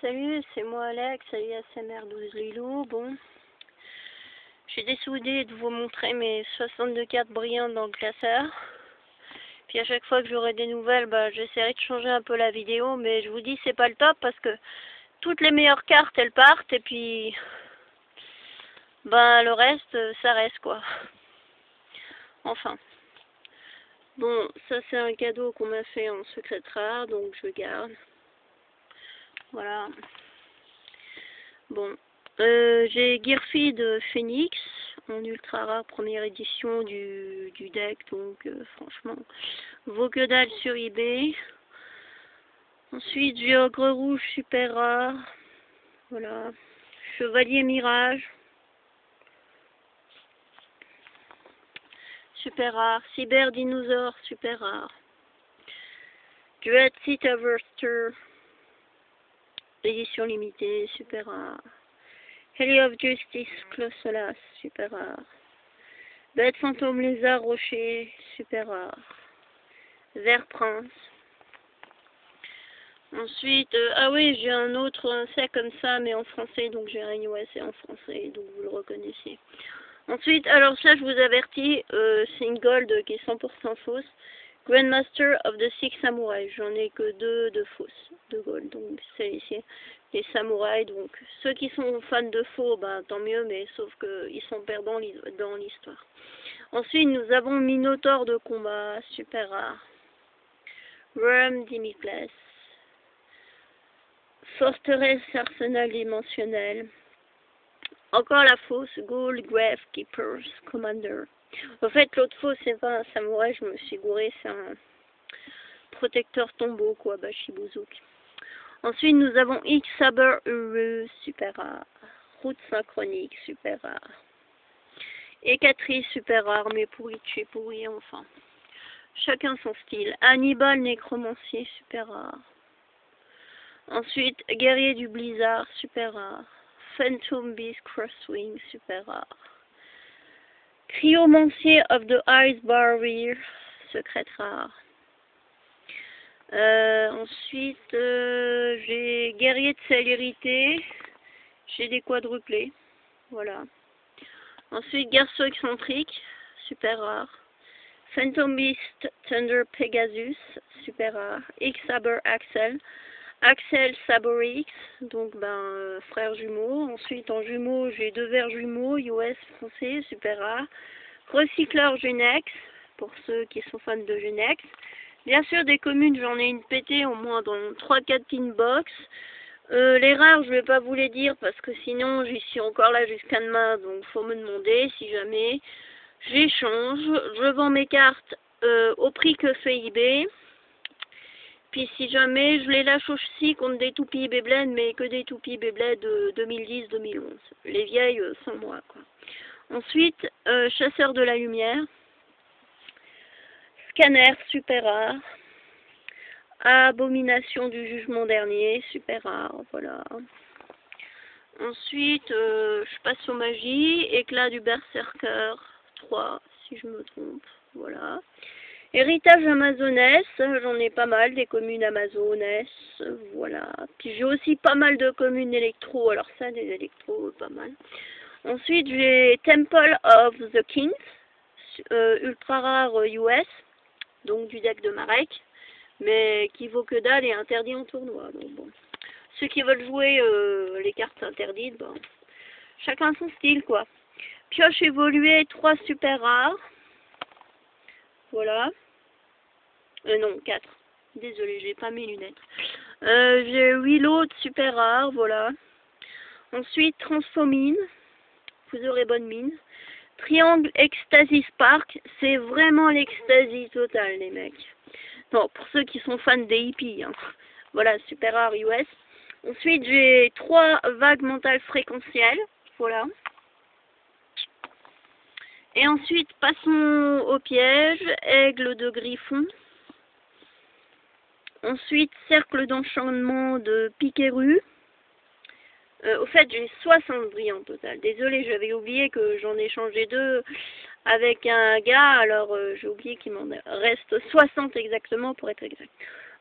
Salut, c'est moi Alex, salut ASMR 12 Lilou. Bon, j'ai décidé de vous montrer mes 62 cartes brillantes dans le classeur. Puis à chaque fois que j'aurai des nouvelles, j'essaierai de changer un peu la vidéo, mais je vous dis c'est pas le top parce que toutes les meilleures cartes elles partent et puis le reste ça reste quoi. Enfin. Bon, ça c'est un cadeau qu'on m'a fait en secret rare, donc je garde. Voilà. Bon, j'ai Gearfeed Phoenix en ultra rare première édition du deck, donc franchement, vaut que dalle sur eBay. Ensuite, j'ai Ogre Rouge super rare, voilà. Chevalier Mirage, super rare. Cyber Dinosaure, super rare. Dread Seat Averster, édition limitée, super rare. Heli of Justice, Closolas, super rare. Bête Fantôme Lézard Rocher, super rare. Vert Prince. Ensuite, ah oui, j'ai un autre set comme ça, mais en français, donc j'ai un US et en français, donc vous le reconnaissez. Ensuite, alors ça, je vous avertis, c'est une gold qui est 100% fausse. Grandmaster of the Six Samurai. J'en ai que deux de fausses, de gold, donc celle-ci. Les samouraïs, donc ceux qui sont fans de faux, tant mieux, mais sauf qu'ils sont perdants dans l'histoire. Ensuite, nous avons Minotaur de combat, super rare. Worm Dimiclès. Forteresse Arsenal dimensionnel. Encore la fausse, Gold Grave Keepers Commander. En fait, l'autre fausse, c'est pas un samouraï, je me suis gouré, c'est un protecteur tombeau, quoi, Bashibuzuki. Ensuite, nous avons X-Saber Uru, super rare. Route synchronique, super rare. Hécatrice, super rare, mais pourri de chez pourri, enfin. Chacun son style. Hannibal, nécromancier, super rare. Ensuite, Guerrier du Blizzard, super rare. Phantom Beast Crosswing, super rare. Cryomancier of the Ice Barrier, secrète rare. Ensuite, j'ai Guerrier de Célérité, j'ai des quadruplés, voilà. Ensuite, Garçon excentrique, super rare. Phantom Beast Thunder Pegasus, super rare. X-Saber Axel. Axel Saber X, donc frère jumeau. Ensuite en jumeau, j'ai deux verts jumeaux, US français, super rare. Recycleur Genex, pour ceux qui sont fans de Genex. Bien sûr des communes, j'en ai une pétée au moins dans 3-4 pinbox. Les rares, je vais pas vous les dire parce que sinon j'y suis encore là jusqu'à demain, donc faut me demander si jamais. J'échange, je vends mes cartes au prix que fait eBay. Puis si jamais, je les lâche aussi contre des toupies Beyblade, mais que des toupies Beyblade de 2010-2011. Les vieilles, sans moi, quoi. Ensuite, Chasseur de la Lumière. Scanner, super rare. Abomination du Jugement Dernier, super rare, voilà. Ensuite, je passe aux magies. Éclat du Berserker, 3, si je me trompe, voilà. Héritage Amazonès, j'en ai pas mal, des communes Amazonès, voilà. Puis j'ai aussi pas mal de communes électro, alors ça, des électros, pas mal. Ensuite, j'ai Temple of the Kings, ultra rare US, donc du deck de Marek, mais qui vaut que dalle et interdit en tournoi. Donc bon, ceux qui veulent jouer les cartes interdites, chacun son style, quoi. Pioche évoluée, 3 super rares. Voilà. Non, 4. Désolée, j'ai pas mes lunettes. J'ai 8 lots de super rares, voilà. Ensuite, Transformine. Vous aurez bonne mine. Triangle Ecstasy Spark. C'est vraiment l'extasie totale, les mecs. Non, pour ceux qui sont fans des hippies. Hein. Voilà, super rare US. Ensuite, j'ai 3 vagues mentales fréquentielles. Voilà. Et ensuite, passons au piège. Aigle de Griffon. Ensuite, cercle d'enchantement de Piqueru. Au fait, j'ai 60 brillants en total. Désolée, j'avais oublié que j'en ai changé 2 avec un gars. Alors, j'ai oublié qu'il m'en reste 60 exactement pour être exact.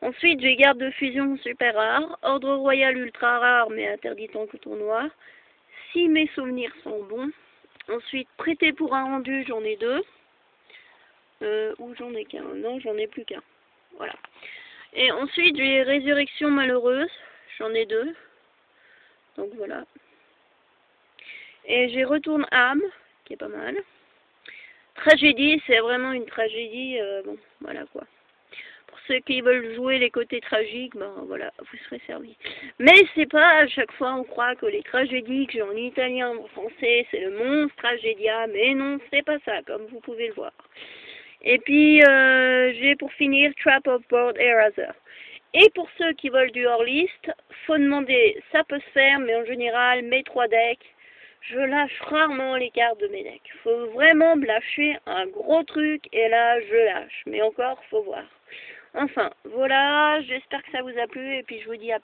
Ensuite, j'ai garde de fusion super rare, ordre royal ultra rare mais interdit en que tournoi. Si mes souvenirs sont bons. Ensuite, prêté pour un rendu, j'en ai 2. Ou j'en ai qu'un. Non, j'en ai plus qu'un. Voilà. Et ensuite, j'ai résurrection malheureuse. J'en ai 2. Donc voilà. Et j'ai retourne âme, qui est pas mal. Tragédie, c'est vraiment une tragédie. Bon, voilà quoi. Pour ceux qui veulent jouer les côtés tragiques, ben voilà, vous serez servis. Mais c'est pas à chaque fois on croit que les tragédies que j'ai en italien, en français, c'est le monstre tragédia, mais non, c'est pas ça, comme vous pouvez le voir. Et puis j'ai pour finir Trap of Board Eraser. Et pour ceux qui veulent du hors-liste, faut demander, ça peut se faire, mais en général, mes 3 decks, je lâche rarement les cartes de mes decks. Faut vraiment me lâcher un gros truc, et là, je lâche. Mais encore, faut voir. Enfin, voilà, j'espère que ça vous a plu, et puis je vous dis à